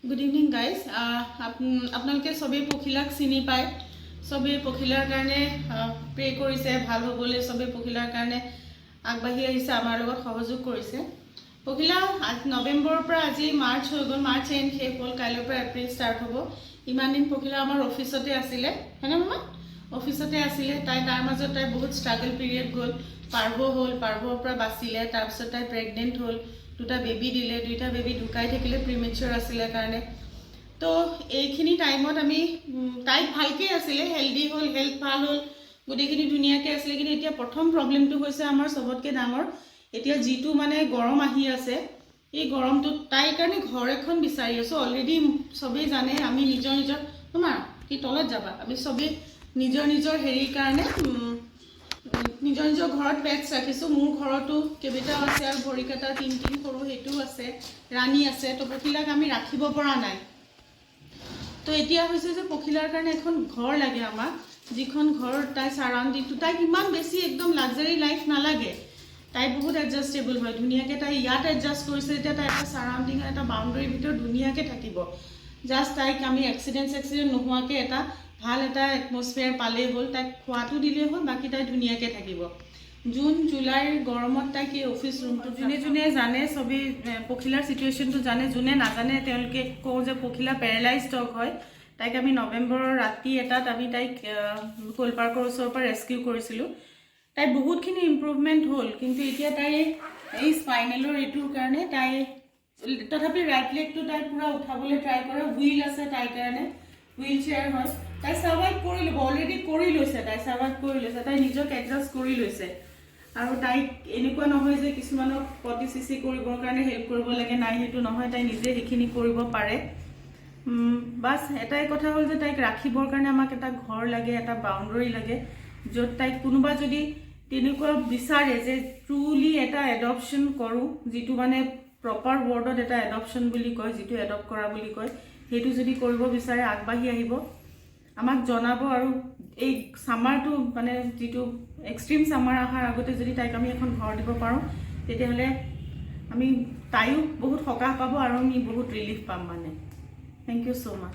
Good evening, guys. আপোনালোকে সবে পখিলাক চিনি পায় সবে পখিলাৰ কাৰণে প্ৰে কৰিছে ভাল হ'বলৈ সবে পখিলাৰ কাৰণে আগবাঢ়ি আহিছে আমাৰ লগত সহযোগ কৰিছে পখিলা নৱেম্বৰৰ পৰা আজি মাৰ্চ হৈ গ'ল মাৰ্চ এণ্ড শেষ হ'ল কাইলৈৰ পৰা এপ্ৰিল ষ্টাৰ্ট হ'ব ইমান দিন পখিলা আমাৰ অফিচতে আছিলে হয়নে মামা অফিচতে আছিলে তাই তাৰ মাজত তাই বহুত ষ্ট্ৰাগল পিৰিয়ড গ'ল পাৰ্ভৰ পৰা বাচিলে তাৰপিছত তাই প্ৰেগনেণ্ট হ'ল দুটা বেবি দিলে দুইটা বেবি ঢুকাই থাকিলে প্ৰিমেচুৰ আছিলে কাৰণে তো এইখিনি টাইমত আমি তাই ভালকৈ আছিলে হেল্ডি হ'ল হেল্থ ভাল হ'ল গোটেইখিনি ধুনীয়াকৈ আছিলে কিন্তু এতিয়া প্ৰথম প্ৰব্লেমটো হৈছে আমাৰ চবতকৈ ডাঙৰ এতিয়া যিটো মানে গৰম আহি আছে এই গৰমটোত তাইৰ কাৰণে ঘৰ এখন বিচাৰি আছোঁ অলৰেডি চবেই জানে আমি নিজৰ তোমাৰ কি তলত যাবা আমি চবেই নিজৰ হেৰিৰ কাৰণে নিজৰ ঘৰত পেটছ ৰাখিছোঁ মোৰ ঘৰতো কেইবাটাও আছে আৰু ভৰিকেইটা তিন সৰু সেইটোও আছে ৰাণী আছে তো পখিলাক আমি ৰাখিব পৰা নাই তো এতিয়া হৈছে যে পখিলাৰ কাৰণে এখন ঘৰ লাগে আমাক যিখন ঘৰ তাই চাৰাউণ্ডিংটো তাইক ইমান বেছি একদম লাক্সাৰী লাইফ নালাগে তাই বহুত এডজাষ্টেবল হয় ধুনীয়াকৈ তাই ইয়াত এডজাষ্ট কৰিছে এতিয়া তাই এটা চাৰাউণ্ডিং এটা বাউণ্ডাৰীৰ ভিতৰত ধুনীয়াকৈ থাকিব জাষ্ট তাইক আমি এক্সিডেণ্ট নোহোৱাকৈ এটা ভাল এটা এটমস্ফিয়াৰ পালেই হ'ল তাইক খোৱাটো দিলেই হ'ল বাকী তাই ধুনীয়াকৈ থাকিব জুন জুলাইৰ গৰমত তাইক এই অফিচ ৰুমটো যোনে জানে চবেই পখিলাৰ চিটুৱেশ্যনটো জানে যোনে নাজানে তেওঁলোকে কওঁ যে পখিলা পেৰালাইজ ডগ হয় তাইক আমি নৱেম্বৰৰ ৰাতি এটাত আমি তাইক কোল পাৰ্কৰ ওচৰৰ পৰা ৰেস্কিউ কৰিছিলোঁ তাই বহুতখিনি ইম্প্ৰুভমেণ্ট হ'ল কিন্তু এতিয়া তাই এই স্পাইনেলৰ এইটোৰ কাৰণে তাই তথাপি ৰাইট লেগটো তাই পূৰা উঠাবলৈ ট্ৰাই কৰে হুইল আছে তাইৰ কাৰণে হুইল চেয়াৰ হয় তাই ছাৰ্ভাইভ কৰি ল'ব অলৰেডি কৰি লৈছে তাই নিজক এডজাষ্ট কৰি লৈছে আৰু তাইক এনেকুৱা নহয় যে কিছুমানক পটি চিচি কৰিবৰ কাৰণে হেল্প কৰিব লাগে নাই সেইটো নহয় তাই নিজে সেইখিনি কৰিব পাৰে বাছ এটাই কথা হ'ল যে তাইক ৰাখিবৰ কাৰণে আমাক এটা ঘৰ লাগে এটা বাউণ্ডাৰী লাগে য'ত তাইক কোনোবা যদি তেনেকুৱা বিচাৰে যে ট্ৰুলি এটা এডপশ্যন কৰোঁ যিটো মানে প্ৰপাৰ ৱৰ্ডত এটা এডপশ্যন বুলি কয় যিটো এডপ্ট কৰা বুলি কয় সেইটো যদি কৰিব বিচাৰে আগবাঢ়ি আহিব আমাক জনাব আৰু এই সামাৰটো মানে যিটো এক্সট্ৰিম সামাৰ অহাৰ আগতে যদি তাইক আমি এখন ঘৰ দিব পাৰোঁ তেতিয়াহ'লে আমি তাইও বহুত সকাহ পাব আৰু আমি বহুত ৰিলিফ পাম মানে থেংক ইউ ছ' মাছ